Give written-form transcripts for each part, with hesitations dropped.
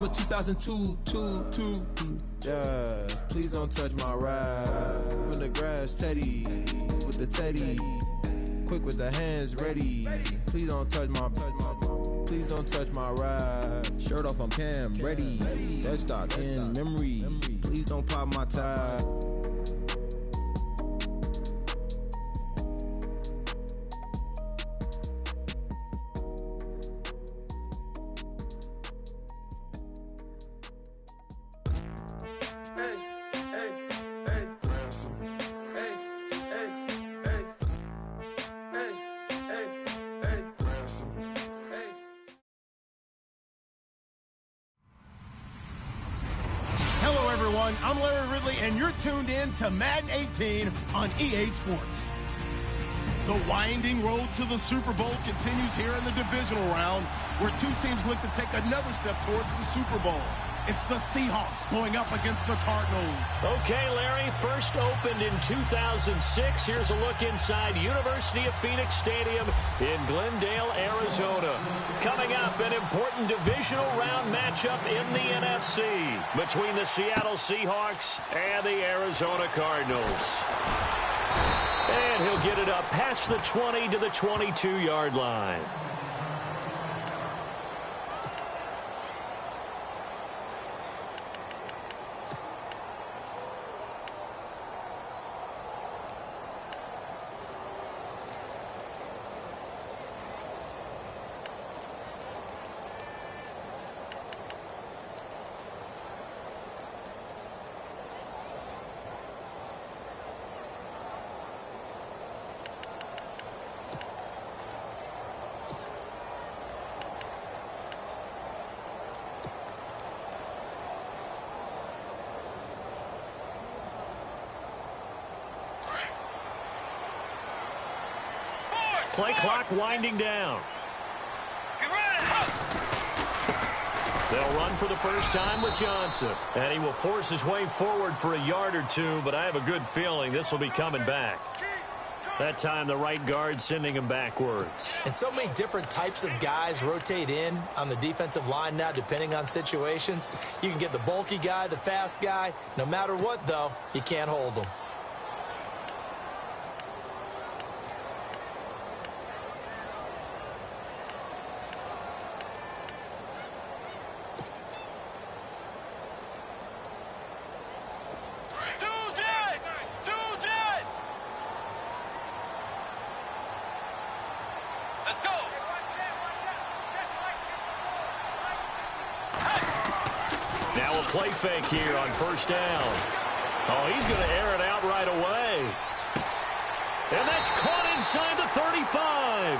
But 2002, yeah. Please don't touch my ride. In the grass, Teddy, with the Teddy, quick with the hands ready. Please don't touch my ride. Shirt off, I'm Cam, ready. Dead stock in memory. Please don't pop my tie. Hello, everyone. I'm Larry Ridley, and you're tuned in to Madden 18 on EA Sports. The winding road to the Super Bowl continues here in the divisional round, where two teams look to take another step towards the Super Bowl. It's the Seahawks going up against the Cardinals. Okay, Larry, first opened in 2006. Here's a look inside University of Phoenix Stadium in Glendale, Arizona. Coming up, an important divisional round matchup in the NFC between the Seattle Seahawks and the Arizona Cardinals. And he'll get it up past the 20 to the 22-yard line. Play clock winding down. They'll run for the first time with Johnson. And he will force his way forward for a yard or two, but I have a good feeling this will be coming back. That time, the right guard sending him backwards. And so many different types of guys rotate in on the defensive line now, depending on situations. You can get the bulky guy, the fast guy. No matter what, though, you can't hold them. Now a play fake here on first down. Oh, he's going to air it out right away. And that's caught inside the 35.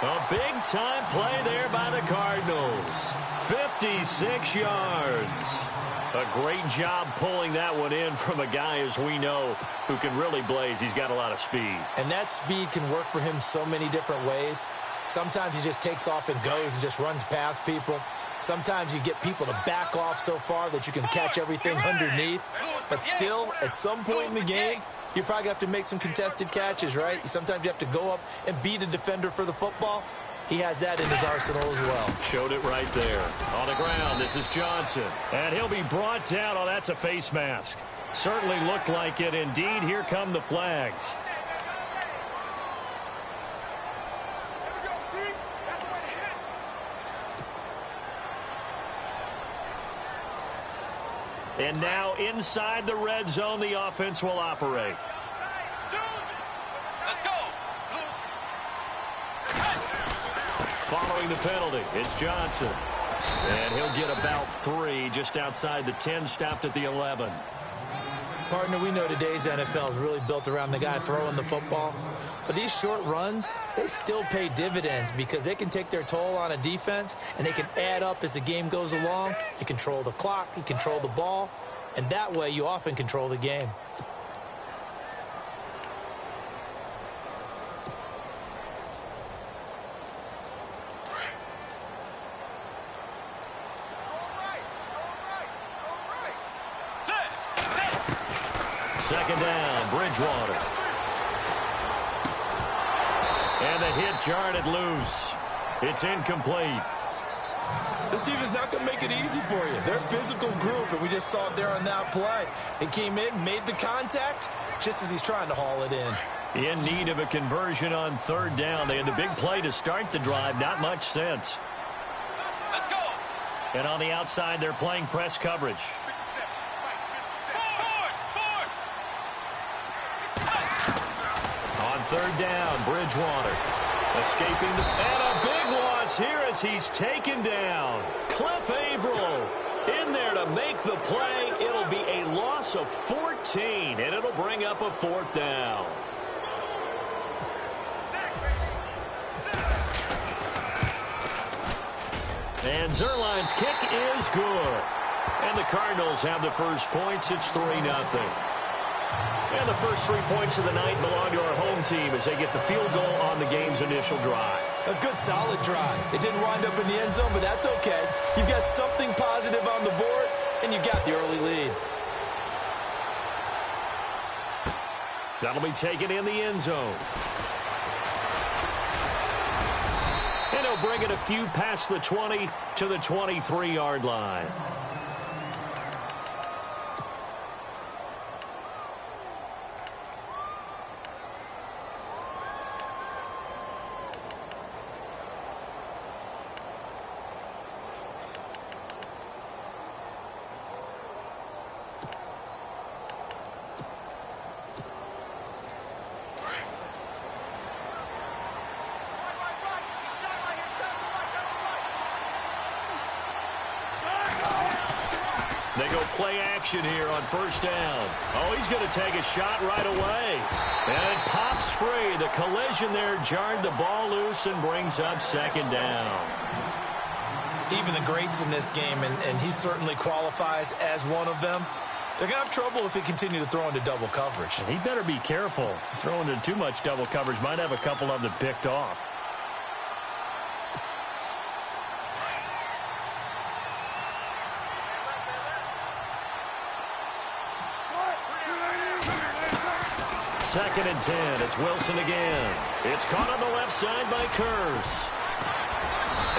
A big-time play there by the Cardinals. 56 yards. A great job pulling that one in from a guy, as we know, who can really blaze. He's got a lot of speed. And that speed can work for him so many different ways. Sometimes he just takes off and goes and just runs past people. Sometimes you get people to back off so far that you can catch everything underneath. But still, at some point in the game, you probably have to make some contested catches, right? Sometimes you have to go up and beat a defender for the football. He has that in his arsenal as well. Showed it right there. On the ground, this is Johnson. And he'll be brought down. Oh, that's a face mask. Certainly looked like it. Indeed, here come the flags. And now inside the red zone, the offense will operate. Let's go. Following the penalty, it's Johnson. And he'll get about 3 just outside the 10, stopped at the 11. Partner, we know today's NFL is really built around the guy throwing the football. But these short runs, they still pay dividends because they can take their toll on a defense, and they can add up as the game goes along. You control the clock, you control the ball, and that way you often control the game. Second down, Bridgewater. And the hit jarred it loose. It's incomplete. This team is not going to make it easy for you. They're a physical group, and we just saw it there on that play. He came in, made the contact, just as he's trying to haul it in. In need of a conversion on third down. They had the big play to start the drive. Not much sense. Let's go. And on the outside, they're playing press coverage. On third down, Bridgewater escaping the... And a big loss here as he's taken down. Cliff Averill in there to make the play. It'll be a loss of 14, and it'll bring up a fourth down. And Zerline's kick is good. And the Cardinals have the first points. It's 3-0. And the first 3 points of the night belong to our home team as they get the field goal on the game's initial drive. A good, solid drive. It didn't wind up in the end zone, but that's okay. You've got something positive on the board, and you got the early lead. That'll be taken in the end zone. And he'll bring it a few past the 20 to the 23-yard line. They go play action here on first down. Oh, he's going to take a shot right away. And it pops free. The collision there jarred the ball loose and brings up second down. Even the greats in this game, and he certainly qualifies as one of them, they're going to have trouble if they continue to throw into double coverage. He better be careful. Throwing into too much double coverage might have a couple of them picked off. Second and 10. It's Wilson again. It's caught on the left side by Kurz.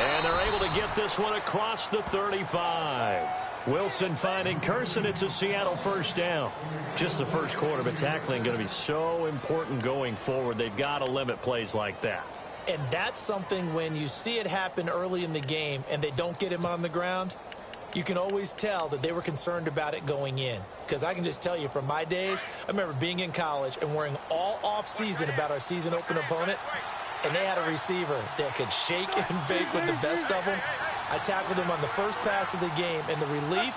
And they're able to get this one across the 35. Wilson finding Kurz, and it's a Seattle first down. Just the first quarter, but tackling going to be so important going forward. They've got to limit plays like that. And that's something when you see it happen early in the game and they don't get him on the ground, you can always tell that they were concerned about it going in. Because I can just tell you from my days, I remember being in college and worrying all off-season about our season open opponent, and they had a receiver that could shake and bake with the best of them. I tackled him on the first pass of the game, and the relief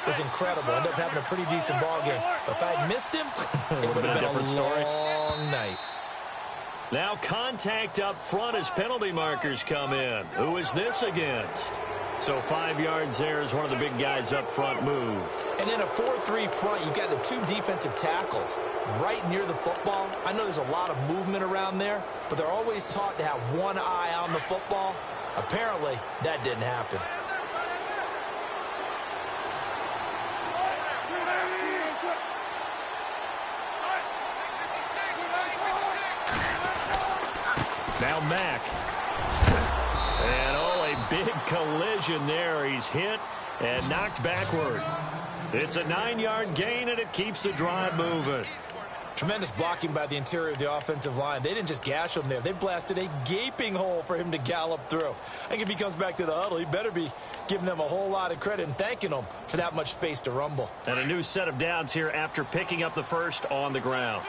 was incredible. Ended up having a pretty decent ball game. But if I had missed him, it would have been a different story. Long night. Now contact up front as penalty markers come in. Who is this against? So 5 yards there as one of the big guys up front moved. And in a 4-3 front, you've got the two defensive tackles right near the football. I know there's a lot of movement around there, but they're always taught to have one eye on the football. Apparently, that didn't happen. Now Mack. And a big collision there. He's hit and knocked backward. It's a 9-yard gain, and it keeps the drive moving. Tremendous blocking by the interior of the offensive line. They didn't just gash him there. They blasted a gaping hole for him to gallop through. I think if he comes back to the huddle, he better be giving them a whole lot of credit and thanking them for that much space to rumble. And a new set of downs here after picking up the first on the ground.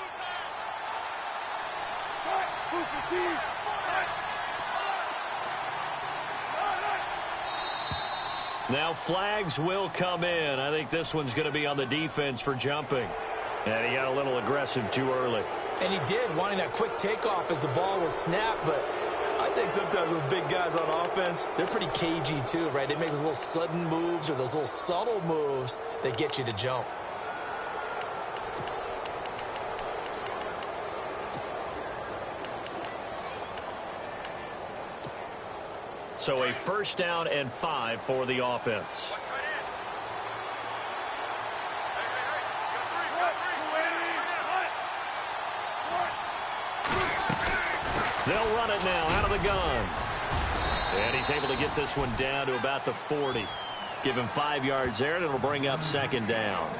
Now flags will come in. I think this one's going to be on the defense for jumping. And he got a little aggressive too early. And he did, wanting that quick takeoff as the ball was snapped. But I think sometimes those big guys on offense, they're pretty cagey too, right? They make those little sudden moves or those little subtle moves that get you to jump. So a first down and 5 for the offense. They'll run it now out of the gun. And he's able to get this one down to about the 40. Give him 5 yards there, and it'll bring up second down.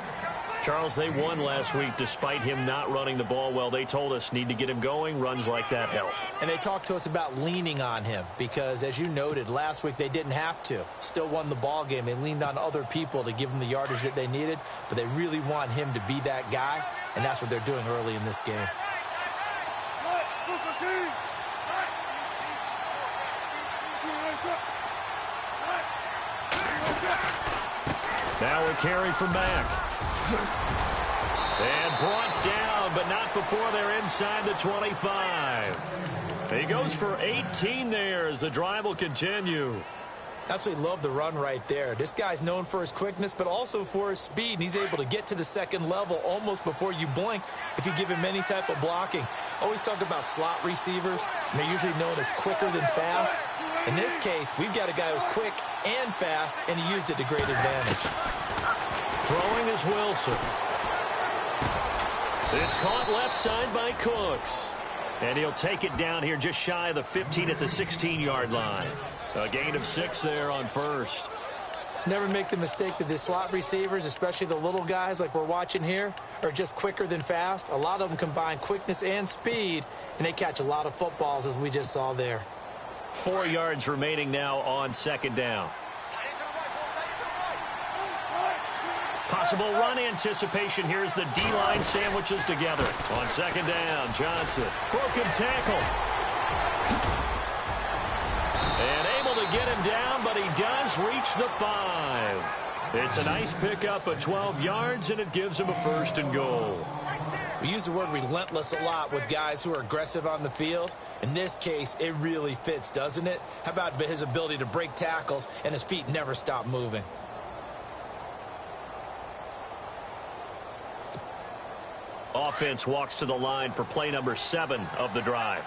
Charles, they won last week despite him not running the ball well. They told us need to get him going. Runs like that help. And they talked to us about leaning on him because, as you noted, last week they didn't have to. Still won the ball game. They leaned on other people to give them the yardage that they needed, but they really want him to be that guy, and that's what they're doing early in this game. Now a carry from Mack. And brought down, but not before they're inside the 25. He goes for 18 there as the drive will continue. Absolutely love the run right there. This guy's known for his quickness, but also for his speed. And he's able to get to the second level almost before you blink if you give him any type of blocking. Always talk about slot receivers, and they're usually known as quicker than fast. In this case, we've got a guy who's quick and fast, and he used it to great advantage. Throwing is Wilson. It's caught left side by Cooks. And he'll take it down here just shy of the 15 at the 16-yard line. A gain of 6 there on first. Never make the mistake that the slot receivers, especially the little guys like we're watching here, are just quicker than fast. A lot of them combine quickness and speed, and they catch a lot of footballs, as we just saw there. 4 yards remaining now on second down. Possible run anticipation. Here's the D-line sandwiches together. On second down, Johnson. Broken tackle. And able to get him down, but he does reach the 5. It's a nice pickup of 12 yards, and it gives him a first and goal. We use the word relentless a lot with guys who are aggressive on the field. In this case, it really fits, doesn't it? How about his ability to break tackles and his feet never stop moving? Offense walks to the line for play number 7 of the drive.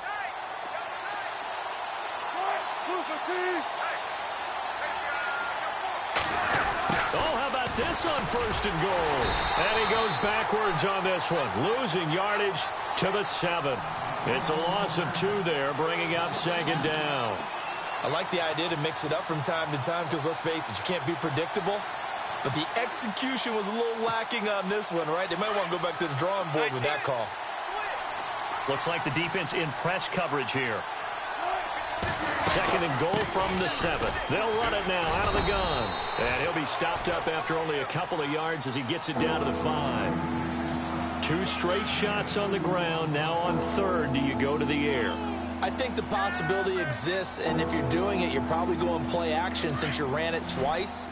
Oh, how about this on first and goal? And he goes backwards on this one, losing yardage to the 7. It's a loss of 2 there, bringing up second down. I like the idea to mix it up from time to time because, let's face it, you can't be predictable. But the execution was a little lacking on this one, right? They might want to go back to the drawing board with that call. Looks like the defense in press coverage here. Second and goal from the 7. They'll run it now out of the gun. And he'll be stopped up after only a couple of yards as he gets it down to the 5. 2 straight shots on the ground. Now on third, do you go to the air? I think the possibility exists, and if you're doing it, you're probably going play action since you ran it twice.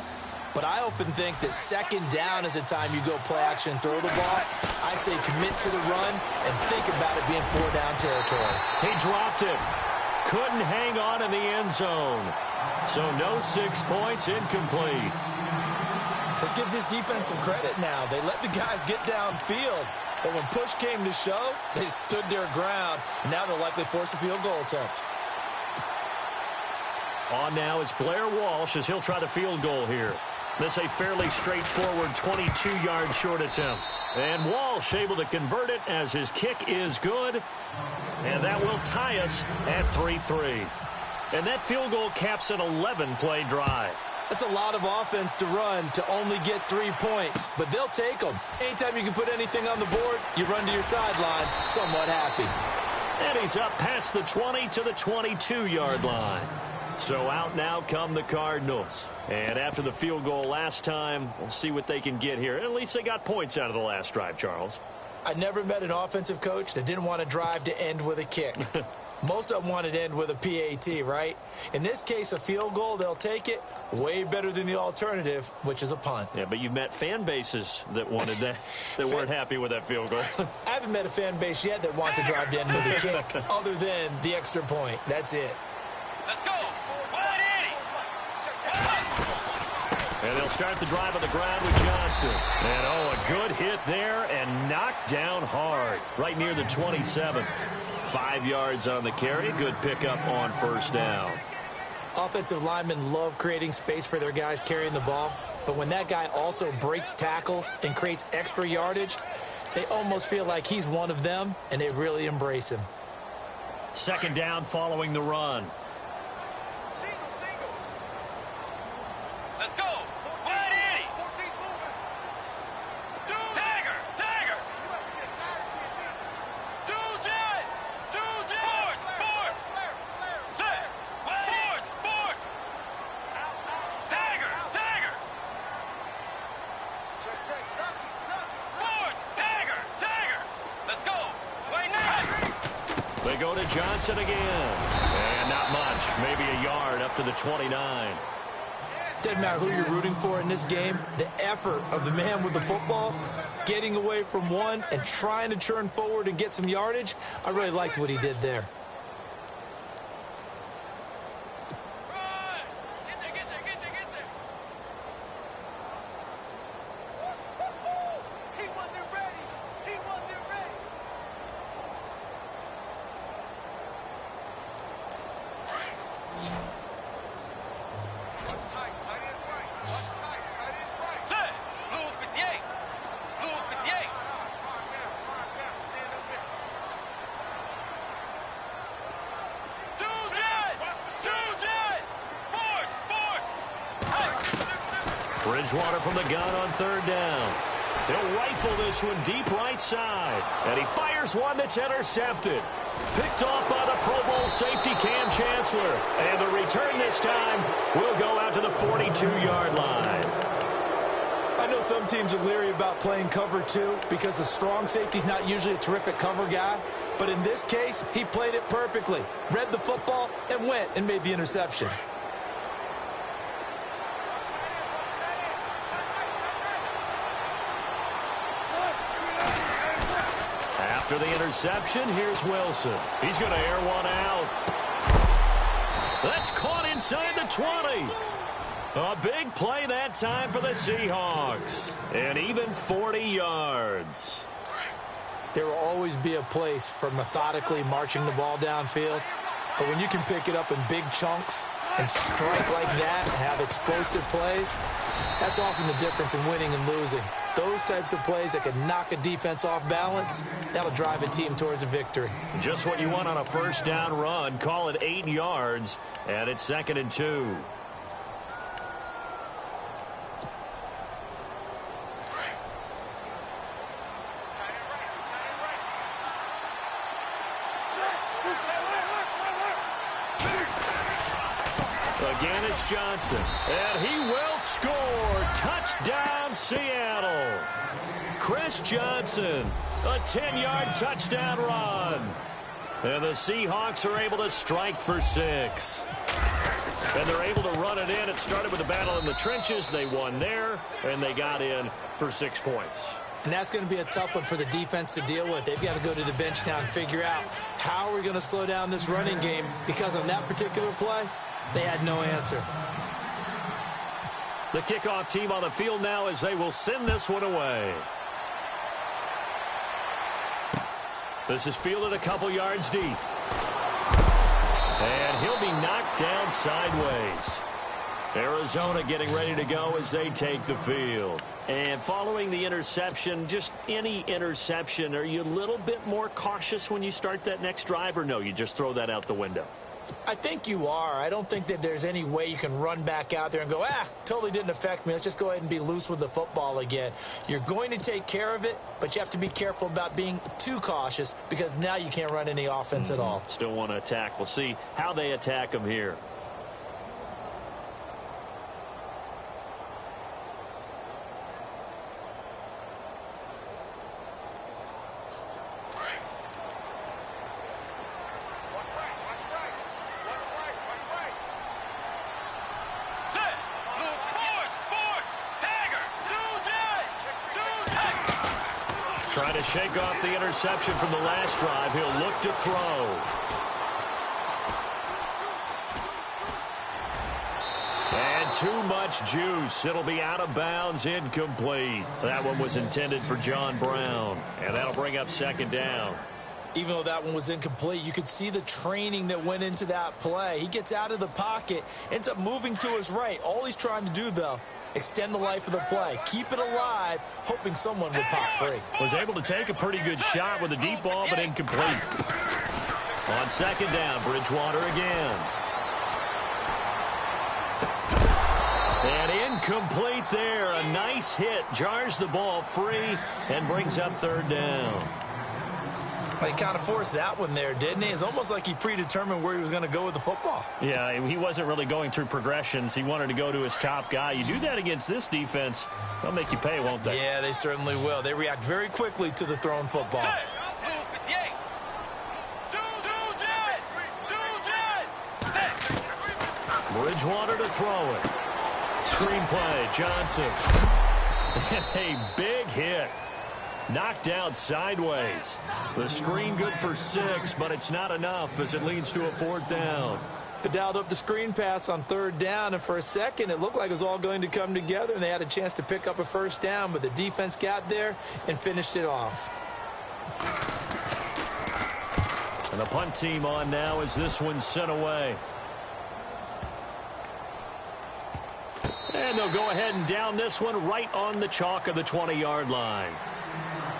But I often think that second down is a time you go play action and throw the ball. I say commit to the run and think about it being 4-down territory. He dropped it. Couldn't hang on in the end zone. So no 6 points, incomplete. Let's give this defense some credit now. They let the guys get downfield. But when push came to shove, they stood their ground. And now they'll likely force a field goal attempt. On now, it's Blair Walsh as he'll try the field goal here. This a fairly straightforward 22-yard short attempt. And Walsh able to convert it as his kick is good. And that will tie us at 3-3. And that field goal caps an 11-play drive. That's a lot of offense to run to only get 3 points, but they'll take them. Anytime you can put anything on the board, you run to your sideline somewhat happy. And he's up past the 20 to the 22-yard line. So out now come the Cardinals. And after the field goal last time, we'll see what they can get here. At least they got points out of the last drive, Charles. I never met an offensive coach that didn't want to drive to end with a kick. Most of them wanted to end with a PAT, right? In this case, a field goal, they'll take it. Way better than the alternative, which is a punt. Yeah, but you've met fan bases that wanted that, that weren't happy with that field goal. I haven't met a fan base yet that wants to drive to end with a kick, other than the extra point. That's it. Let's go. And they'll start the drive on the ground with Johnson. And, oh, a good hit there and knocked down hard right near the 27. 5 yards on the carry. Good pickup on first down. Offensive linemen love creating space for their guys carrying the ball. But when that guy also breaks tackles and creates extra yardage, they almost feel like he's one of them, and they really embrace him. Second down following the run. go to Johnson again. And not much. Maybe a yard up to the 29. Doesn't matter who you're rooting for in this game. The effort of the man with the football, getting away from one and trying to churn forward and get some yardage, I really liked what he did there. Bridgewater from the gun on third down. He'll rifle this one deep right side. And he fires one that's intercepted. Picked off by the Pro Bowl safety Cam Chancellor. And the return this time will go out to the 42-yard line. I know some teams are leery about playing cover 2 because the strong safety's not usually a terrific cover guy. But in this case, he played it perfectly. Read the football and went and made the interception. After the interception, here's Wilson. He's going to air one out. That's caught inside the 20. A big play that time for the Seahawks. And even 40 yards. There will always be a place for methodically marching the ball downfield. But when you can pick it up in big chunks and strike like that, have explosive plays, that's often the difference in winning and losing. Those types of plays that can knock a defense off balance, that'll drive a team towards a victory. Just what you want on a first down run. Call it 8 yards, and it's 2nd and 2. Again, it's Johnson, and he will score. Touchdown, Seattle. Chris Johnson, a 10-yard touchdown run. And the Seahawks are able to strike for 6. And they're able to run it in. It started with a battle in the trenches. They won there, and they got in for 6 points. And that's going to be a tough one for the defense to deal with. They've got to go to the bench now and figure out how are we going to slow down this running game, because on that particular play, they had no answer. The kickoff team on the field now as they will send this one away. This is fielded a couple yards deep. And he'll be knocked down sideways. Arizona getting ready to go as they take the field. And following the interception, just any interception, are you a little bit more cautious when you start that next drive, or no, you just throw that out the window? I think you are. I don't think that there's any way you can run back out there and go, totally didn't affect me. Let's just go ahead and be loose with the football again. You're going to take care of it, but you have to be careful about being too cautious, because now you can't run any offense at all. Still want to attack. We'll see how they attack them here. Trying to shake off the interception from the last drive. He'll look to throw. And too much juice. It'll be out of bounds, incomplete. That one was intended for John Brown. And that'll bring up 2nd down. Even though that one was incomplete, you could see the training that went into that play. He gets out of the pocket, ends up moving to his right. All he's trying to do, though, extend the life of the play. Keep it alive, hoping someone would pop free. Was able to take a pretty good shot with a deep ball, but incomplete. On 2nd down, Bridgewater again. And incomplete there. A nice hit. Jars the ball free and brings up 3rd down. He kind of forced that one there, didn't he? It's almost like he predetermined where he was going to go with the football. Yeah, he wasn't really going through progressions. He wanted to go to his top guy. You do that against this defense, they'll make you pay, won't they? Yeah, they certainly will. They react very quickly to the thrown football. Bridgewater to throw it. Screenplay, Johnson. A big hit. Knocked out sideways. The screen good for 6, but it's not enough as it leads to a 4th down. They dialed up the screen pass on 3rd down, and for a second it looked like it was all going to come together, and they had a chance to pick up a 1st down, but the defense got there and finished it off. And the punt team on now as this one's sent away. And they'll go ahead and down this one right on the chalk of the 20-yard line.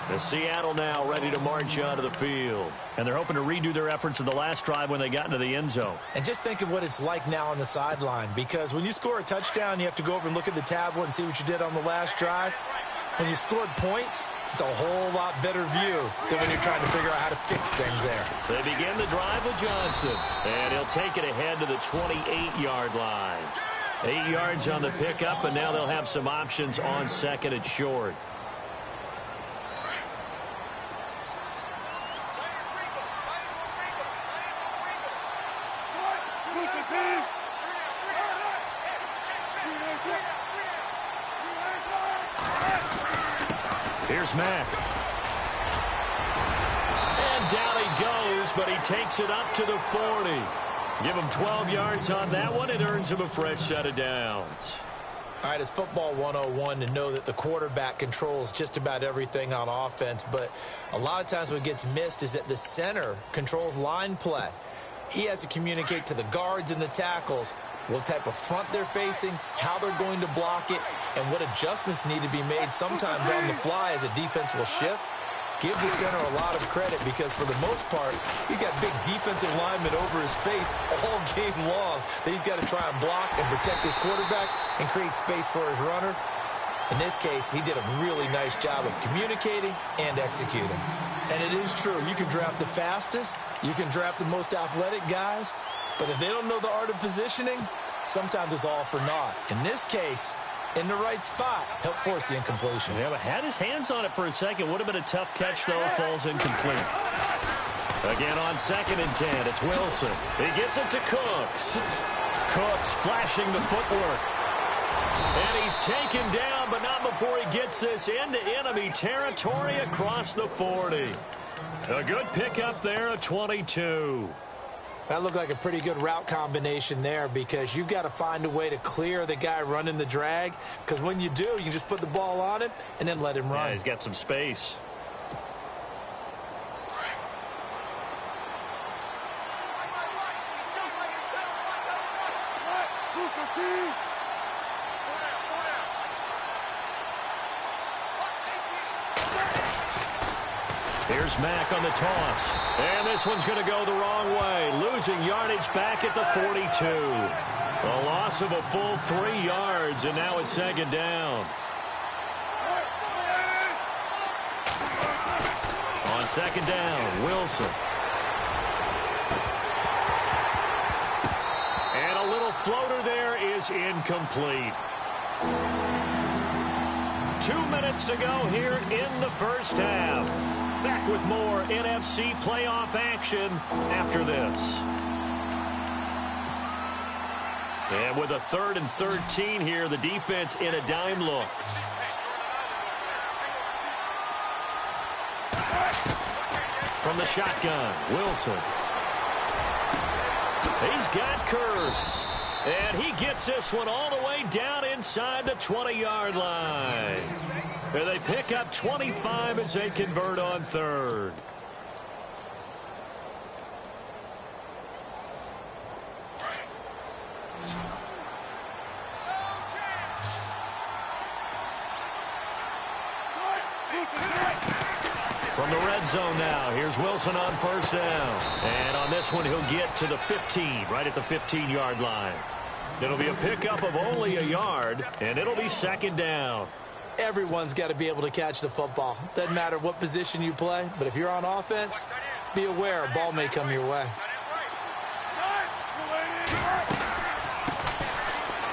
The Seattle now ready to march out of the field. And they're hoping to redo their efforts in the last drive when they got into the end zone. And just think of what it's like now on the sideline, because when you score a touchdown, you have to go over and look at the tablet and see what you did on the last drive. When you scored points, it's a whole lot better view than when you're trying to figure out how to fix things there. They begin the drive with Johnson. And he'll take it ahead to the 28-yard line. 8 yards on the pickup, and now they'll have some options on 2nd and short. Here's Mack. And down he goes, but he takes it up to the 40. Give him 12 yards on that one. It earns him a fresh set of downs. All right, it's football 101 to know that the quarterback controls just about everything on offense, but a lot of times what gets missed is that the center controls line play. He has to communicate to the guards and the tackles what type of front they're facing, how they're going to block it, and what adjustments need to be made sometimes on the fly as a defense will shift. Give the center a lot of credit because, for the most part, he's got big defensive linemen over his face all game long that he's got to try and block and protect his quarterback and create space for his runner. In this case, he did a really nice job of communicating and executing. And it is true, you can draft the fastest, you can draft the most athletic guys, but if they don't know the art of positioning, sometimes it's all for naught. In this case, in the right spot, help force the incompletion. Yeah, but had his hands on it for a second. Would have been a tough catch, though. Falls incomplete. Again on 2nd and 10. It's Wilson. He gets it to Cooks. Cooks flashing the footwork. And he's taken down, but not before he gets this into enemy territory across the 40. A good pickup there at 22. That looked like a pretty good route combination there because you've got to find a way to clear the guy running the drag, because when you do, you just put the ball on him and then let him run. Yeah, he's got some space. Here's Mack on the toss. And this one's going to go the wrong way. Losing yardage back at the 42. A loss of a full 3 yards, and now it's 2nd down. On 2nd down, Wilson. And a little floater there is incomplete. 2 minutes to go here in the first half. Back with more NFC playoff action after this. And with a 3rd and 13 here, the defense in a dime look. From the shotgun, Wilson. He's got Curse. And he gets this one all the way down inside the 20-yard line. And they pick up 25 as they convert on 3rd. From the red zone now, here's Wilson on 1st down. And on this one, he'll get to the 15, right at the 15-yard line. It'll be a pickup of only a yard, and it'll be 2nd down. Everyone's got to be able to catch the football. Doesn't matter what position you play, but if you're on offense, be aware a ball may come your way.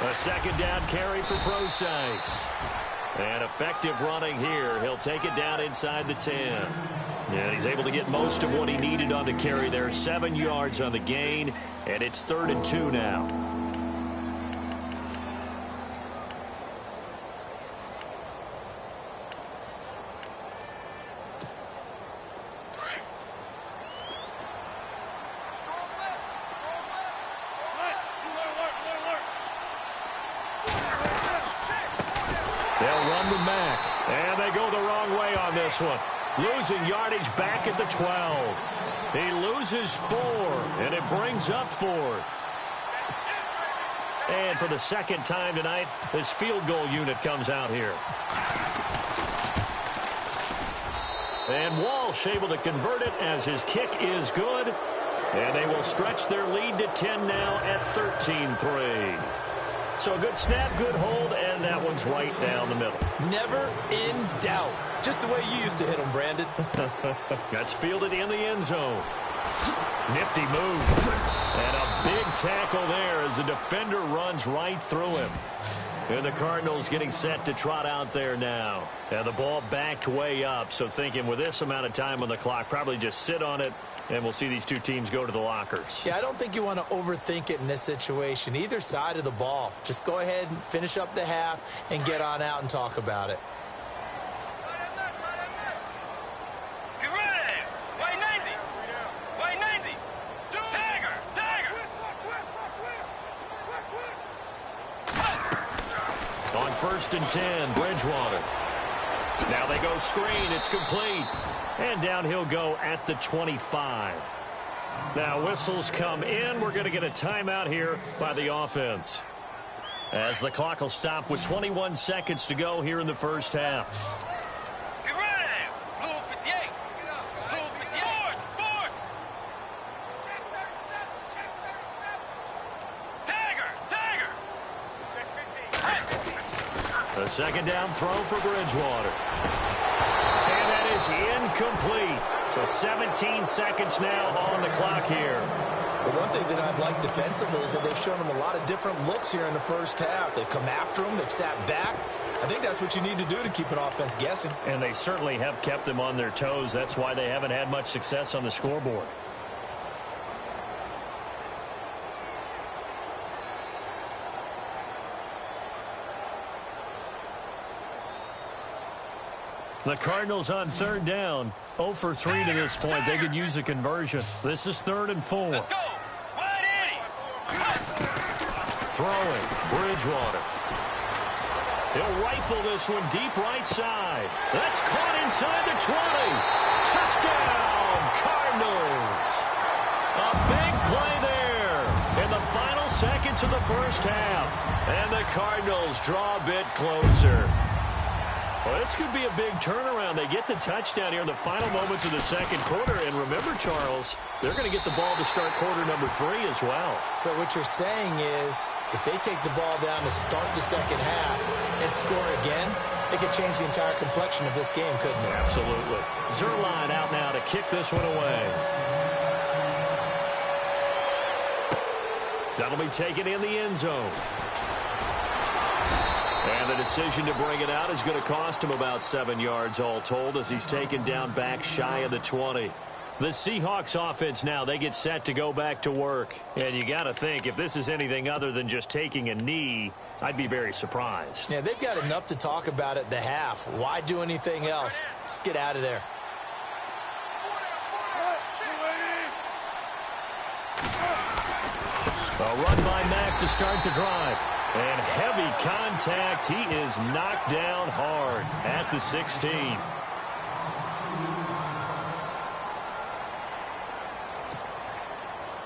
A 2nd down carry for Procise. And effective running here. He'll take it down inside the 10. And he's able to get most of what he needed on the carry there. 7 yards on the gain, and it's 3rd and 2 now. run with Mack. And they go the wrong way on this one. Losing yardage back at the 12. He loses 4, and it brings up 4th. And for the second time tonight, this field goal unit comes out here. And Walsh able to convert it as his kick is good. And they will stretch their lead to 10 now at 13-3. So a good snap, good hold, and that one's right down the middle. Never in doubt. Just the way you used to hit them, Brandon. That's fielded in the end zone. Nifty move. And a big tackle there as the defender runs right through him. And the Cardinals getting set to trot out there now. And the ball backed way up, so thinking with this amount of time on the clock, probably just sit on it, and we'll see these two teams go to the lockers. Yeah, I don't think you want to overthink it in this situation. Either side of the ball. Just go ahead and finish up the half and get on out and talk about it. Get ready! White 90! White 90! Tiger! Tiger! On 1st and 10, Bridgewater. Now they go screen. It's complete. And down he'll go at the 25. Now whistles come in. We're going to get a timeout here by the offense, as the clock will stop with 21 seconds to go here in the first half. Get ready! Blue 58! Blue 58! Force! Tiger! Tiger! A second down throw for Bridgewater. And that is incomplete. So 17 seconds now on the clock here. The one thing that I've liked defensively is that they've shown them a lot of different looks here in the first half. They've come after them. They've sat back. I think that's what you need to do to keep an offense guessing. And they certainly have kept them on their toes. That's why they haven't had much success on the scoreboard. The Cardinals on 3rd down. 0 for 3 to this point. They could use a conversion. This is 3rd and 4. Let's go! White 80! Throwing. Bridgewater. He'll rifle this one deep right side. That's caught inside the 20. Touchdown, Cardinals. A big play there in the final seconds of the first half. And the Cardinals draw a bit closer. Well, this could be a big turnaround. They get the touchdown here in the final moments of the second quarter. And remember, Charles, they're going to get the ball to start quarter number 3 as well. So what you're saying is if they take the ball down to start the second half and score again, it could change the entire complexion of this game, couldn't it? Absolutely. Zerline out now to kick this one away. That'll be taken in the end zone. And the decision to bring it out is going to cost him about 7 yards all told, as he's taken down back shy of the 20. The Seahawks offense now, they get set to go back to work. And you got to think, if this is anything other than just taking a knee, I'd be very surprised. Yeah, they've got enough to talk about at the half. Why do anything else? Just get out of there. A run by Mack to start the drive. And heavy contact. He is knocked down hard at the 16.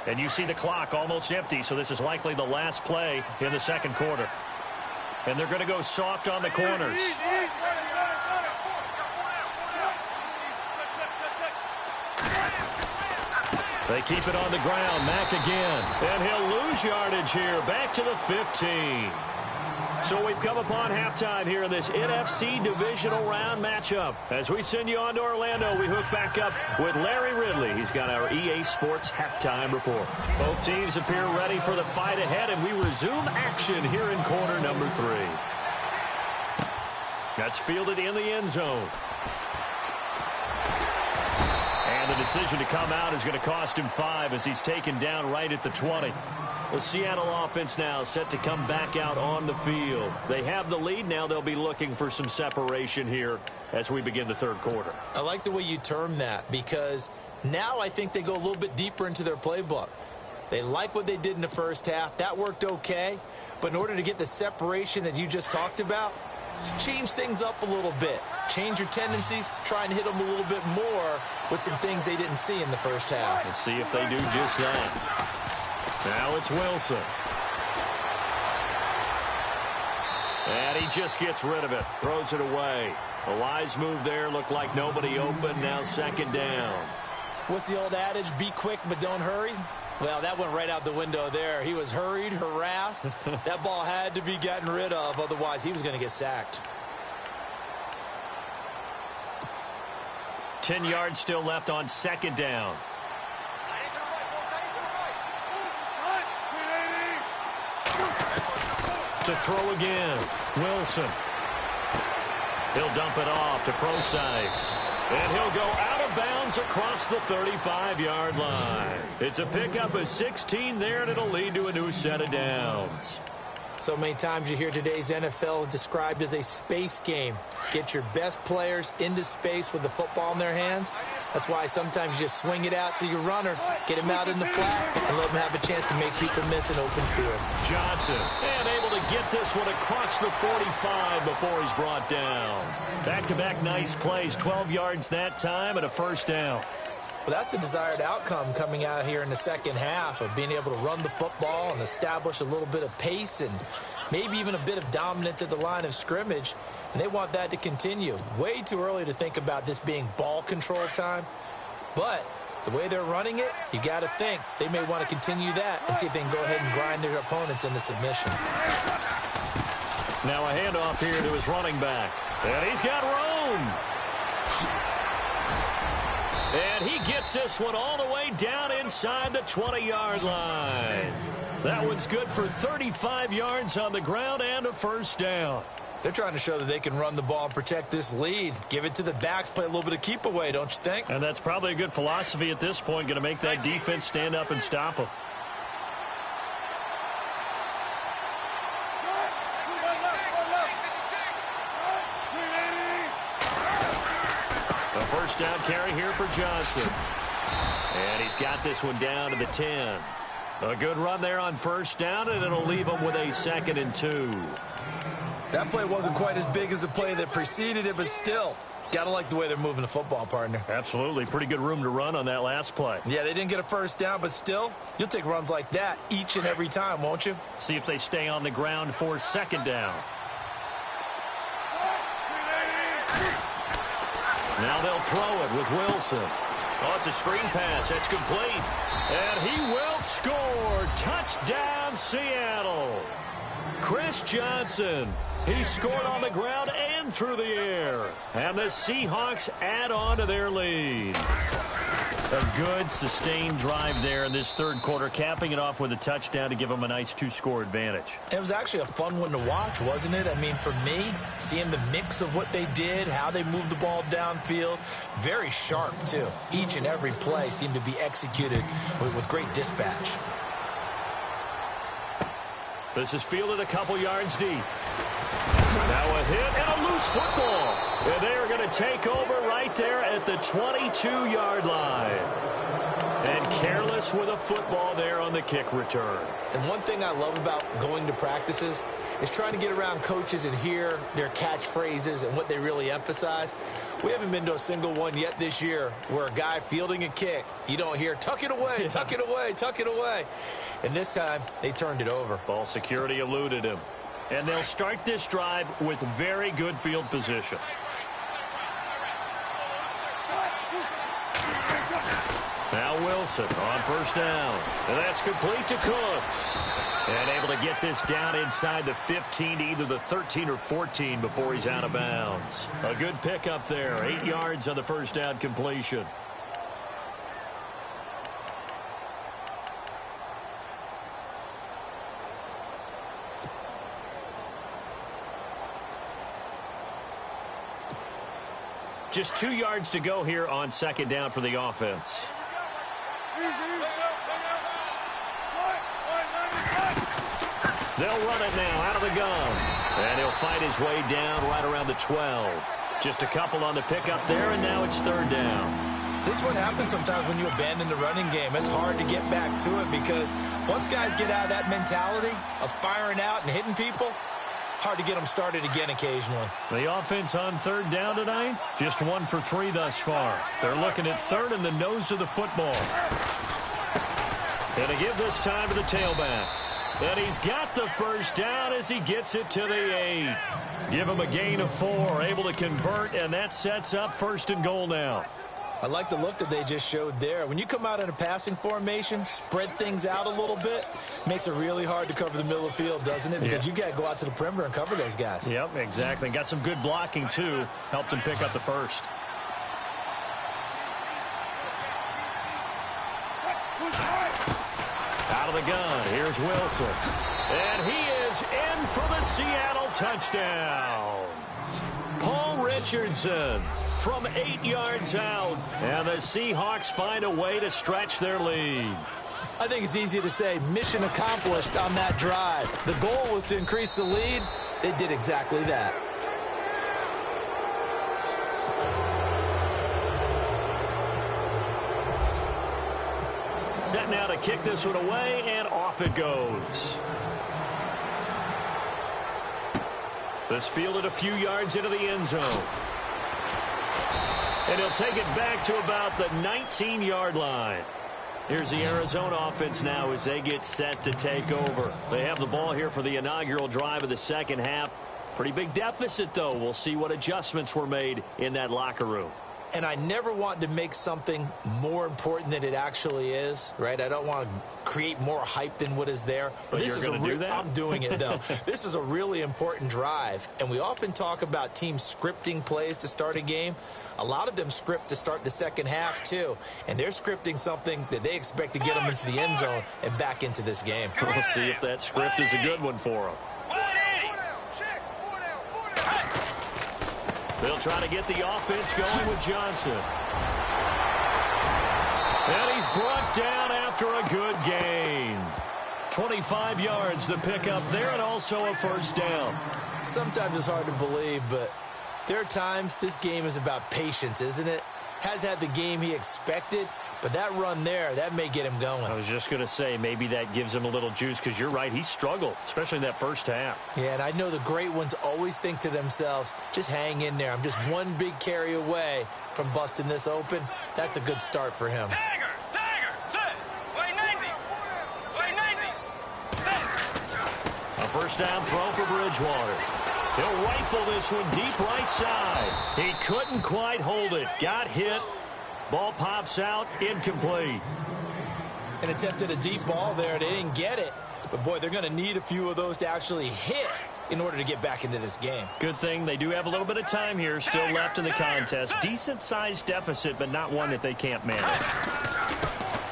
And you see the clock almost empty, so this is likely the last play in the second quarter. And they're going to go soft on the corners. They keep it on the ground. Mack again. And he'll lose yardage here. Back to the 15. So we've come upon halftime here in this NFC divisional round matchup. As we send you on to Orlando, we hook back up with Larry Ridley. He's got our EA Sports halftime report. Both teams appear ready for the fight ahead, and we resume action here in quarter number 3. That's fielded in the end zone. And the decision to come out is going to cost him 5 as he's taken down right at the 20. The Seattle offense now set to come back out on the field. They have the lead. Now they'll be looking for some separation here as we begin the third quarter. I like the way you term that, because now I think they go a little bit deeper into their playbook. They like what they did in the first half. That worked okay. But in order to get the separation that you just talked about, change things up a little bit. Change your tendencies, try and hit them a little bit more with some things they didn't see in the first half. Let's see if they do just that. Now it's Wilson. And he just gets rid of it. Throws it away. A wise move there. Looked like nobody open. Now second down. What's the old adage? Be quick, but don't hurry. Well, that went right out the window there. He was hurried, harassed. That ball had to be gotten rid of. Otherwise, he was going to get sacked. 10 yards still left on second down. To throw again. Wilson. He'll dump it off to Procise. And he'll go out of bounds across the 35-yard line. It's a pickup of 16 there, and it'll lead to a new set of downs. So many times you hear today's NFL described as a space game. Get your best players into space with the football in their hands. That's why sometimes you just swing it out to your runner, get him out in the flat, and let him have a chance to make people miss an open field. Johnson, and able to get this one across the 45 before he's brought down. Back-to-back nice plays, 12 yards that time and a first down. Well, that's the desired outcome coming out here in the second half of being able to run the football and establish a little bit of pace and maybe even a bit of dominance at the line of scrimmage. And they want that to continue. Way too early to think about this being ball control time. But the way they're running it, you got to think they may want to continue that and see if they can go ahead and grind their opponents into submission. Now a handoff here to his running back. And he's got room. And he gets this one all the way down inside the 20-yard line. That one's good for 35 yards on the ground and a first down. They're trying to show that they can run the ball and protect this lead. Give it to the backs, play a little bit of keep away, don't you think? And that's probably a good philosophy at this point, going to make that defense stand up and stop them. A first down carry here for Johnson. And he's got this one down to the 10. A good run there on first down, and it'll leave him with a 2nd and 2. That play wasn't quite as big as the play that preceded it, but still, got to like the way they're moving the football, partner. Absolutely. Pretty good room to run on that last play. Yeah, they didn't get a first down, but still, you'll take runs like that each and every time, won't you? See if they stay on the ground for second down. Now they'll throw it with Wilson. Oh, it's a screen pass. That's complete. And he will score. Touchdown, Seattle. Chris Johnson. He scored on the ground and through the air. And the Seahawks add on to their lead. A good, sustained drive there in this third quarter, capping it off with a touchdown to give them a nice 2-score advantage. It was actually a fun one to watch, wasn't it? I mean, for me, seeing the mix of what they did, how they moved the ball downfield, very sharp, too. Each and every play seemed to be executed with great dispatch. This is fielded a couple yards deep. Now a hit and a loose football. And they are going to take over right there at the 22-yard line. And careless with a football there on the kick return. And one thing I love about going to practices is trying to get around coaches and hear their catchphrases and what they really emphasize. We haven't been to a single one yet this year where a guy fielding a kick, you don't hear, tuck it away, tuck it away, tuck it away. And this time, they turned it over. Ball security eluded him. And they'll start this drive with very good field position. Now Wilson on first down. And that's complete to Cooks. And able to get this down inside the 15, either the 13 or 14 before he's out of bounds. A good pickup there. 8 yards on the first down completion. Just 2 yards to go here on second down for the offense. They'll run it now out of the gun. And he'll fight his way down right around the 12. Just a couple on the pickup there, and now it's third down. This is what happens sometimes when you abandon the running game. It's hard to get back to it because once guys get out of that mentality of firing out and hitting people, hard to get them started again occasionally. The offense on third down tonight, just 1 for 3 thus far. They're looking at third in the nose of the football. Going to give this time to the tailback. And he's got the first down as he gets it to the 8. Give him a gain of 4, able to convert, and that sets up 1st and goal now. I like the look that they just showed there. When you come out in a passing formation, spread things out a little bit, makes it really hard to cover the middle of the field, doesn't it? Because you got to go out to the perimeter and cover those guys. Yep, exactly. Got some good blocking, too. Helped him pick up the first. Out of the gun, here's Wilson. And he is in for the Seattle touchdown. Paul Richardson from 8 yards out. And the Seahawks find a way to stretch their lead. I think it's easy to say mission accomplished on that drive. The goal was to increase the lead. They did exactly that. Set now to kick this one away, and off it goes. This fielded a few yards into the end zone. And he'll take it back to about the 19-yard line. Here's the Arizona offense now as they get set to take over. They have the ball here for the inaugural drive of the second half. Pretty big deficit, though. We'll see what adjustments were made in that locker room. And I never want to make something more important than it actually is, right? I don't want to create more hype than what is there. But this you're is going to do that? I'm doing it, though. This is a really important drive. And we often talk about teams scripting plays to start a game. A lot of them script to start the second half, too. And they're scripting something that they expect to get them into the end zone and back into this game. We'll see if that script is a good one for them. They'll try to get the offense going with Johnson. And he's brought down after a good gain. 25 yards the pickup there, and also a first down. Sometimes it's hard to believe, but there are times this game is about patience, isn't it? Has had the game he expected, but that run there, that may get him going. I was just going to say, maybe that gives him a little juice, because you're right, he struggled, especially in that first half. Yeah, and I know the great ones always think to themselves, just hang in there. I'm just one big carry away from busting this open. That's a good start for him. Tiger, sit. Way 90. Way 90. Sit. A first down throw for Bridgewater. He'll rifle this one deep right side. He couldn't quite hold it. Got hit. Ball pops out. Incomplete. And attempted a deep ball there. They didn't get it. But, boy, they're going to need a few of those to actually hit in order to get back into this game. Good thing they do have a little bit of time here still left in the contest. Decent-sized deficit, but not one that they can't manage.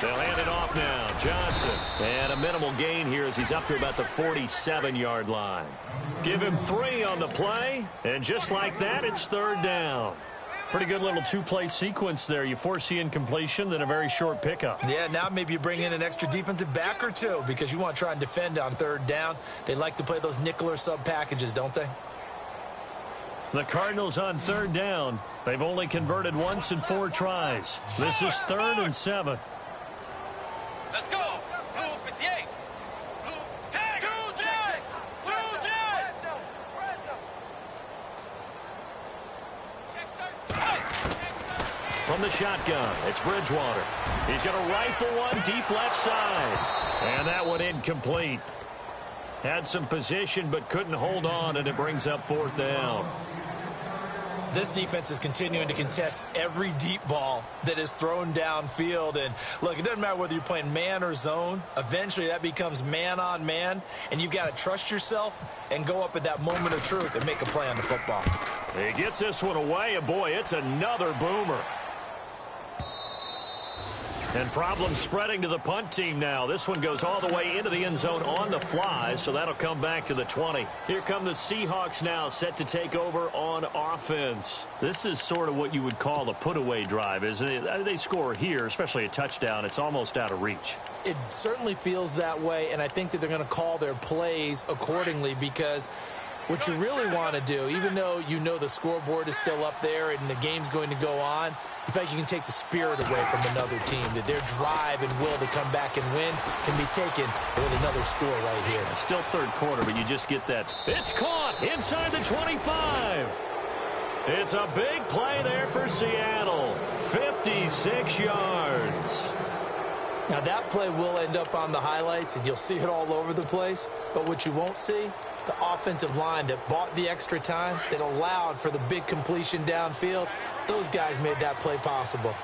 They'll hand it off now. Johnson. And a minimal gain here as he's up to about the 47-yard line. Give him 3 on the play. And just like that, it's third down. Pretty good little two-play sequence there. You force the incompletion, then a very short pickup. Yeah, now maybe you bring in an extra defensive back or two because you want to try and defend on third down. They like to play those nickel or sub packages, don't they? The Cardinals on third down. They've only converted once in 4 tries. This is 3rd and 7. Let's go. Blue 58. Blue tag. Two jet. From the shotgun, it's Bridgewater. He's going to rifle one deep left side. And that one incomplete. Had some position but couldn't hold on, and it brings up 4th down. This defense is continuing to contest every deep ball that is thrown downfield. And, look, it doesn't matter whether you're playing man or zone. Eventually, that becomes man-on-man, and you've got to trust yourself and go up at that moment of truth and make a play on the football. He gets this one away, and, boy, it's another boomer. And problems spreading to the punt team now. This one goes all the way into the end zone on the fly, so that'll come back to the 20. Here come the Seahawks now, set to take over on offense. This is sort of what you would call a put-away drive, isn't it? They score here, especially a touchdown. It's almost out of reach. It certainly feels that way, and I think that they're going to call their plays accordingly because what you really want to do, even though you know the scoreboard is still up there and the game's going to go on, in fact, you can take the spirit away from another team, that their drive and will to come back and win can be taken with another score right here. Still third quarter, but you just get that. It's caught, inside the 25. It's a big play there for Seattle. 56 yards. Now, that play will end up on the highlights, and you'll see it all over the place. But what you won't see, the offensive line that bought the extra time, that allowed for the big completion downfield, those guys made that play possible.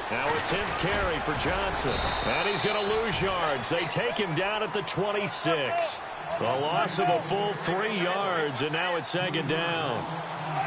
Now a 10th carry for Johnson. And he's going to lose yards. They take him down at the 26. A loss of a full 3 yards, and now it's second down.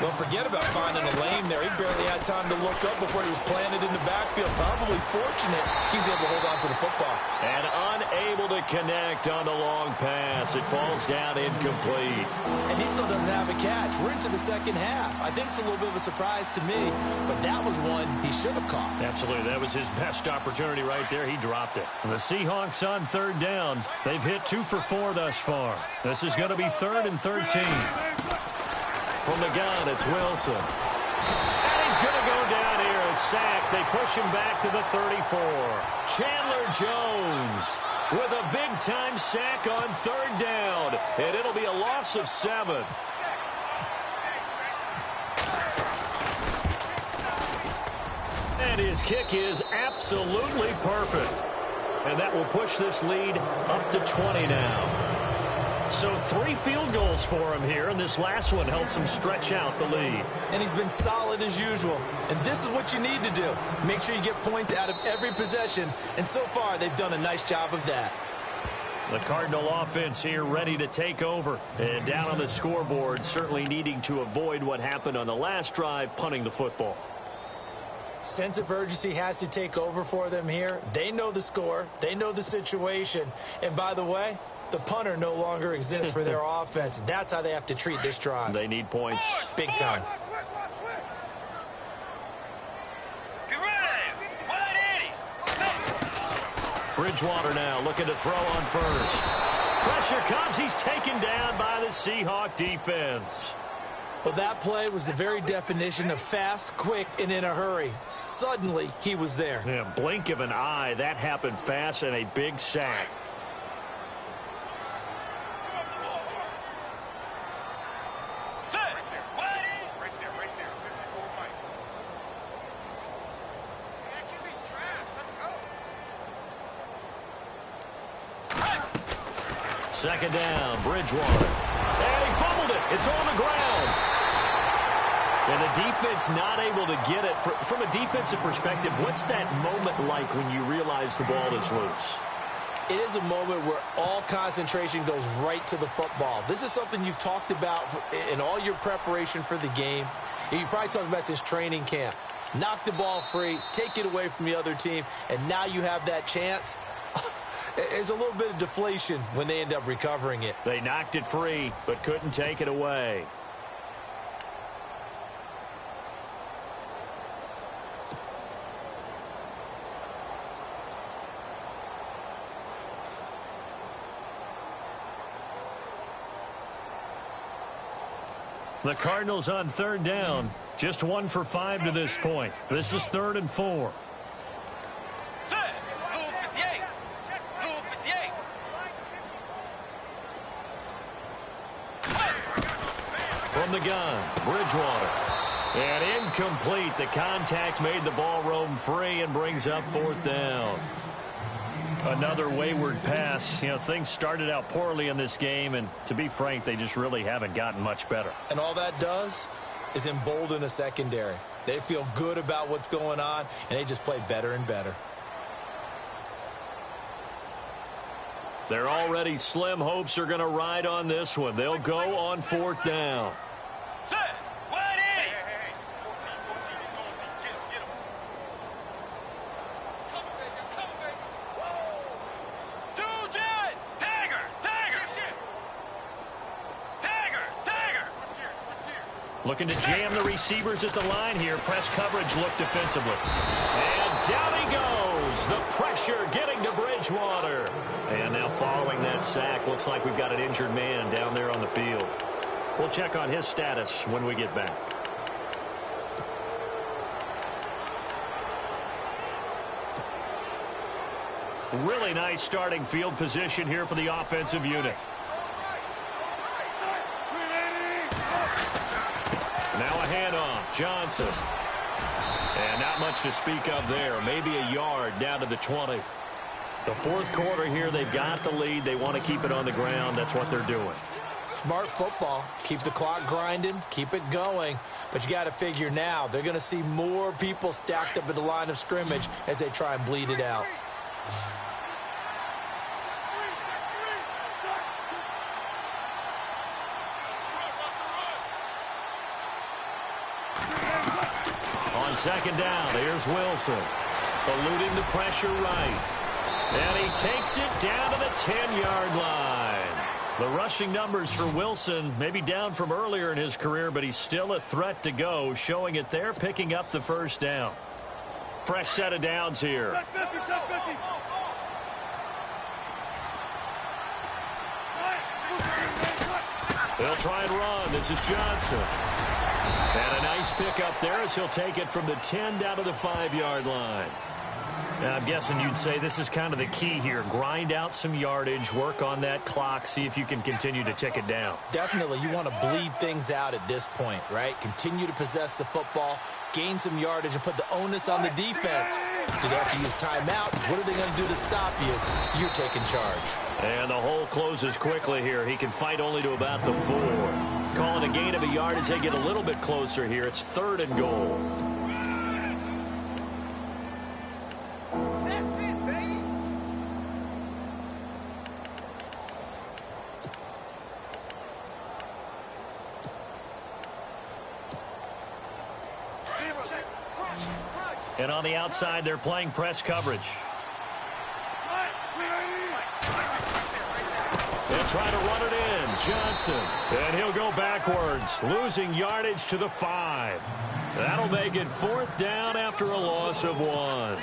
Don't forget about finding a lane there. He barely had time to look up before he was planted in the backfield. Probably fortunate he was able to hold on to the football. And unable to connect on the long pass. It falls down incomplete. And he still doesn't have a catch. We're into the second half. I think it's a little bit of a surprise to me, but that was one he should have caught. Absolutely. That was his best opportunity right there. He dropped it. And the Seahawks on third down. They've hit 2 for 4 thus far. This is going to be 3rd and 13. From the gun, it's Wilson. And he's going to go down here. A sack. They push him back to the 34. Chandler Jones with a big-time sack on 3rd down. And it'll be a loss of 7. And his kick is absolutely perfect. And that will push this lead up to 20 now. So 3 field goals for him here, and this last one helps him stretch out the lead. And he's been solid as usual. And this is what you need to do. Make sure you get points out of every possession. And so far, they've done a nice job of that. The Cardinal offense here ready to take over. And down on the scoreboard, certainly needing to avoid what happened on the last drive, punting the football. Sense of urgency has to take over for them here. They know the score. They know the situation. And by the way, the punter no longer exists for their offense. That's how they have to treat this drive. They need points. Big time. Get ready. 180. Bridgewater now looking to throw on first. Pressure comes. He's taken down by the Seahawk defense. Well, that play was the very definition of fast, quick, and in a hurry. Suddenly, he was there. Yeah, blink of an eye. That happened fast and a big sack. Second down, Bridgewater. And he fumbled it. It's on the ground. And the defense not able to get it. From a defensive perspective, what's that moment like when you realize the ball is loose? It is a moment where all concentration goes right to the football. This is something you've talked about in all your preparation for the game. And you probably talked about since training camp. Knock the ball free, take it away from the other team, and now you have that chance. There's a little bit of deflation when they end up recovering it. They knocked it free, but couldn't take it away. The Cardinals on third down. Just 1 for 5 to this point. This is 3rd and 4. From the gun, Bridgewater. And incomplete. The contact made the ball roam free and brings up 4th down. Another wayward pass. You know, things started out poorly in this game, and to be frank, they just really haven't gotten much better. And all that does is embolden a secondary. They feel good about what's going on, and they just play better and better. Their already slim hopes are going to ride on this one. They'll go on 4th down. Looking to jam the receivers at the line here. Press coverage look defensively. And down he goes. The pressure getting to Bridgewater. And now following that sack, looks like we've got an injured man down there on the field. We'll check on his status when we get back. Really nice starting field position here for the offensive unit. Now a handoff. Johnson. And not much to speak of there. Maybe a yard down to the 20. The fourth quarter here, they've got the lead. They want to keep it on the ground. That's what they're doing. Smart football. Keep the clock grinding. Keep it going. But you got to figure now they're going to see more people stacked up at the line of scrimmage as they try and bleed it out. On second down, here's Wilson. Eluding the pressure right. And he takes it down to the 10-yard line. The rushing numbers for Wilson maybe down from earlier in his career, but he's still a threat to go, showing it there, picking up the first down. Fresh set of downs here. They'll try and run. This is Johnson. And a nice pickup there as he'll take it from the 10 down to the 5-yard line. Now, I'm guessing you'd say this is kind of the key here. Grind out some yardage, work on that clock, see if you can continue to tick it down. Definitely. You want to bleed things out at this point, right? Continue to possess the football, gain some yardage, and put the onus on the defense. Do they have to use timeouts? What are they going to do to stop you? You're taking charge. And the hole closes quickly here. He can fight only to about the 4. Calling a gain of a yard as they get a little bit closer here. It's 3rd and goal. And on the outside, they're playing press coverage. They'll try to run it in. Johnson. And he'll go backwards, losing yardage to the 5. That'll make it 4th down after a loss of 1.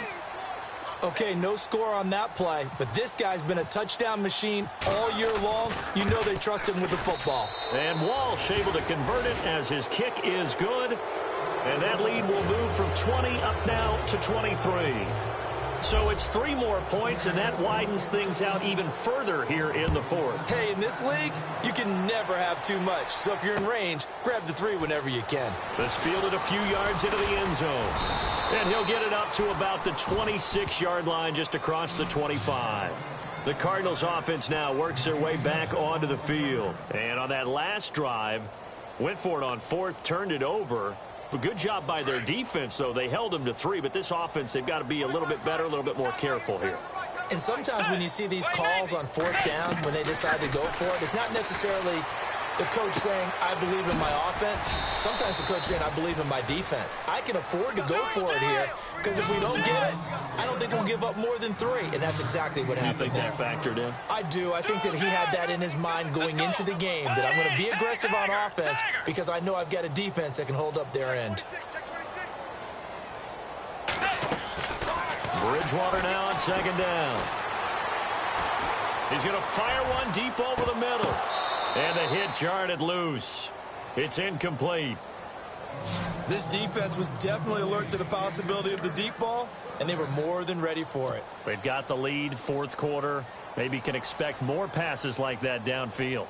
Okay, no score on that play, but this guy's been a touchdown machine all year long. You know they trust him with the football. And Walsh able to convert it as his kick is good. And that lead will move from 20 up now to 23. So it's 3 more points, and that widens things out even further here in the 4th. Hey, in this league, you can never have too much. So if you're in range, grab the 3 whenever you can. This fielded a few yards into the end zone. And he'll get it up to about the 26-yard line just across the 25. The Cardinals offense now works their way back onto the field. And on that last drive, went for it on 4th, turned it over. A good job by their defense, though. They held them to 3, but this offense, they've got to be a little bit better, a little bit more careful here. And sometimes when you see these calls on 4th down, when they decide to go for it, it's not necessarily the coach saying, I believe in my offense. Sometimes the coach saying, I believe in my defense. I can afford to go for it here, because if we don't get it, I don't think we'll give up more than 3. And that's exactly what happened there. You think that factored in? I do. I think that he had that in his mind going into the game, that I'm going to be aggressive on offense because I know I've got a defense that can hold up their end. Bridgewater now on 2nd down. He's going to fire one deep over the middle. And the hit jarred it loose. It's incomplete. This defense was definitely alert to the possibility of the deep ball, and they were more than ready for it. They've got the lead, 4th quarter. Maybe can expect more passes like that downfield.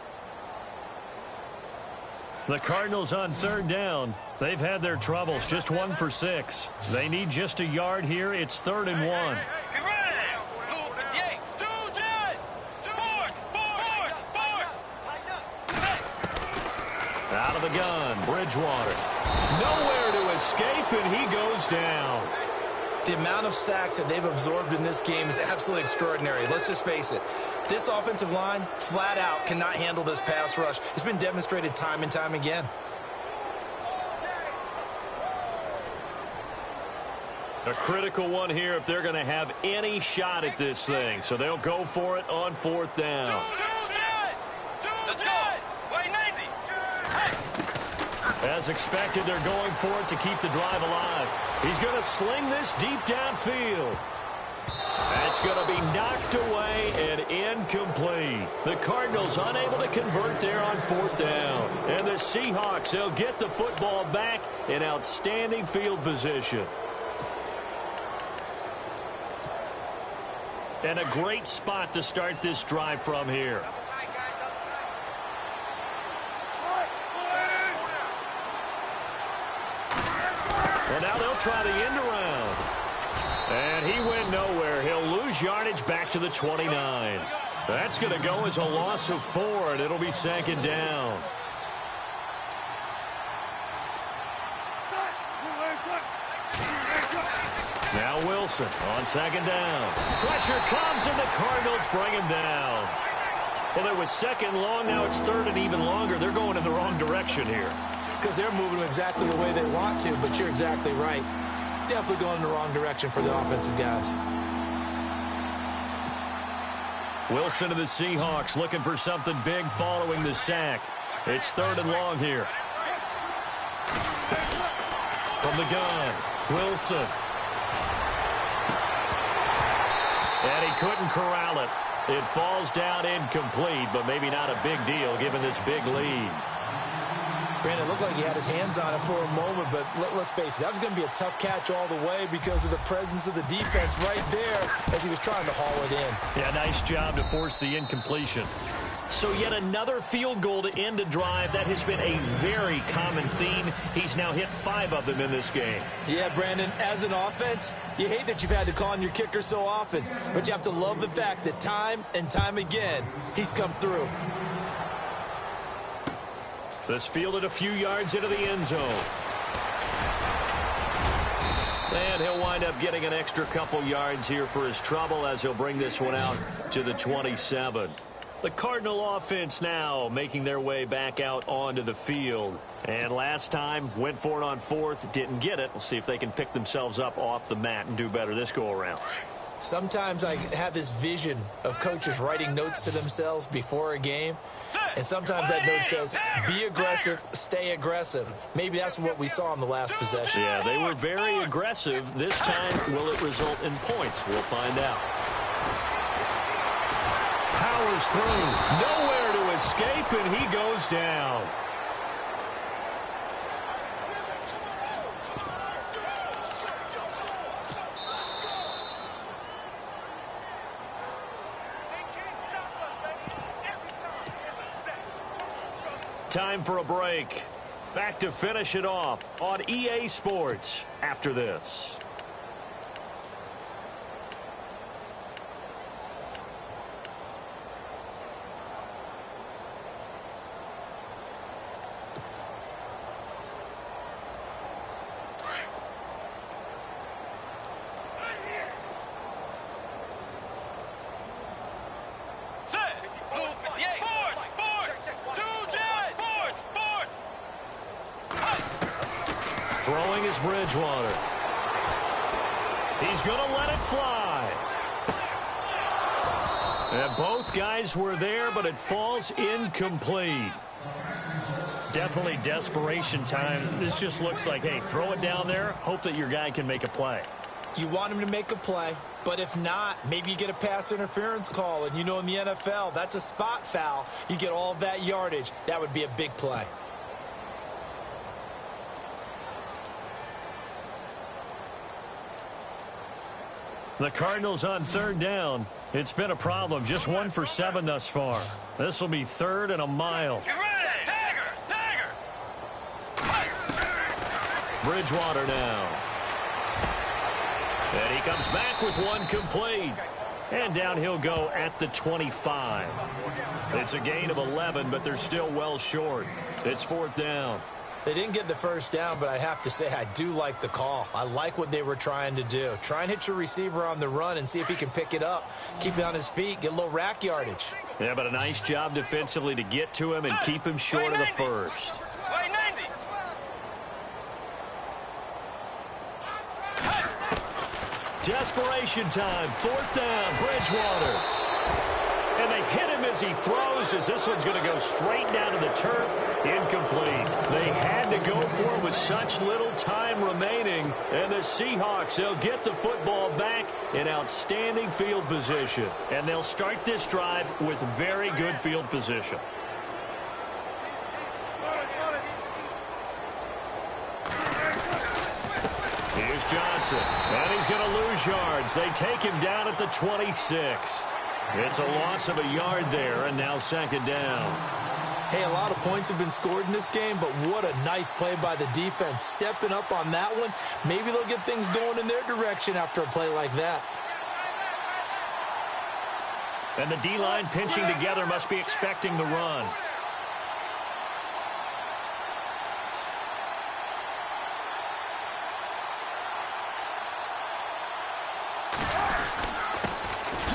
The Cardinals on 3rd down. They've had their troubles, just 1 for 6. They need just a yard here. It's 3rd and 1. Out of the gun, Bridgewater. Nowhere to escape, and he goes down. The amount of sacks that they've absorbed in this game is absolutely extraordinary. Let's just face it. This offensive line, flat out, cannot handle this pass rush. It's been demonstrated time and time again. A critical one here if they're going to have any shot at this thing. So they'll go for it on 4th down. Let's go. As expected, they're going for it to keep the drive alive. He's going to sling this deep downfield. That's going to be knocked away and incomplete. The Cardinals unable to convert there on 4th down. And the Seahawks, they'll get the football back in outstanding field position. And a great spot to start this drive from here. Well, now they'll try the end around. And he went nowhere. He'll lose yardage back to the 29. That's going to go as a loss of 4, and it'll be second down. Now Wilson on second down. Pressure comes, and the Cardinals bring him down. Well, it was second long. Now it's third and even longer. They're going in the wrong direction here. Because they're moving exactly the way they want to, but you're exactly right. Definitely going in the wrong direction for the offensive guys. Wilson to the Seahawks looking for something big following the sack. It's third and long here. From the gun, Wilson. And he couldn't corral it. It falls down incomplete, but maybe not a big deal given this big lead. Brandon, it looked like he had his hands on it for a moment, but let's face it, that was going to be a tough catch all the way because of the presence of the defense right there as he was trying to haul it in. Yeah, nice job to force the incompletion. So yet another field goal to end a drive. That has been a very common theme. He's now hit 5 of them in this game. Yeah, Brandon, as an offense, you hate that you've had to call on your kicker so often, but you have to love the fact that time and time again, he's come through. This fielded a few yards into the end zone. And he'll wind up getting an extra couple yards here for his trouble as he'll bring this one out to the 27. The Cardinal offense now making their way back out onto the field. And last time, went for it on 4th, didn't get it. We'll see if they can pick themselves up off the mat and do better this go-around. Sometimes I have this vision of coaches writing notes to themselves before a game. And sometimes that note says, be aggressive, stay aggressive. Maybe that's what we saw in the last possession. Yeah, they were very aggressive. This time, will it result in points? We'll find out. Powers through. Nowhere to escape, and he goes down. Time for a break. Back to finish it off on EA Sports after this. Throwing is Bridgewater. He's going to let it fly. And both guys were there, but it falls incomplete. Definitely desperation time. This just looks like, hey, throw it down there, hope that your guy can make a play. You want him to make a play, but if not, maybe you get a pass interference call. And you know in the NFL, that's a spot foul. You get all that yardage. That would be a big play. The Cardinals on third down. It's been a problem. Just 1 for 7 thus far. This will be 3rd and a mile. Bridgewater now. And he comes back with one complete. And down he'll go at the 25. It's a gain of 11, but they're still well short. It's 4th down. They didn't get the first down, but I have to say I do like the call. I like what they were trying to do. Try and hit your receiver on the run and see if he can pick it up. Keep it on his feet, get a little rack yardage. Yeah, but a nice job defensively to get to him and keep him short of the first. Desperation time, 4th down, Bridgewater. And they hit him as he throws, as this one's going to go straight down to the turf. Incomplete. They had to go for it with such little time remaining. And the Seahawks, they'll get the football back in outstanding field position. And they'll start this drive with very good field position. Here's Johnson. And he's going to lose yards. They take him down at the 26. It's a loss of a yard there, and now second down. Hey, a lot of points have been scored in this game, but what a nice play by the defense. Stepping up on that one, maybe they'll get things going in their direction after a play like that. And the D-line pinching together must be expecting the run.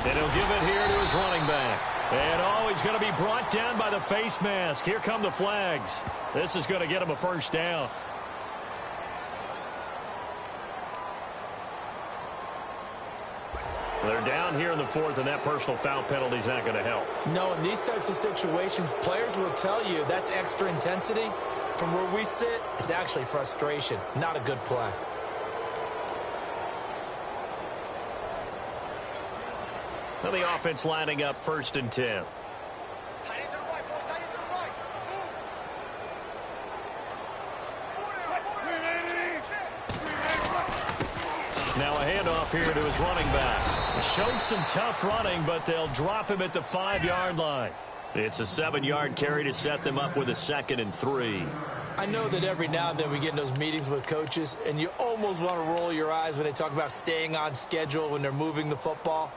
And he'll give it here to his running back. And he's going to be brought down by the face mask. Here come the flags. This is going to get him a first down. They're down here in the fourth, and that personal foul penalty is not going to help. No, in these types of situations, players will tell you that's extra intensity. From where we sit, it's actually frustration, not a good play. So the offense lining up 1st and 10. Now a handoff here to his running back. Showed some tough running, but they'll drop him at the 5-yard line. It's a 7-yard carry to set them up with a 2nd and 3. I know that every now and then we get in those meetings with coaches, and you almost want to roll your eyes when they talk about staying on schedule when they're moving the football.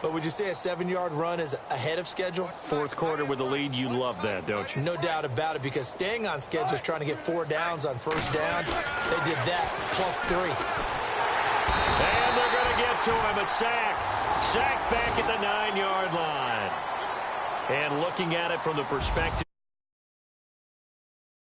But would you say a 7-yard run is ahead of schedule? Fourth quarter with the lead, you love that, don't you? No doubt about it, because staying on schedule is trying to get 4 downs on first down. They did that, +3. And they're going to get to him, a sack. Sack back at the 9-yard line. And looking at it from the perspective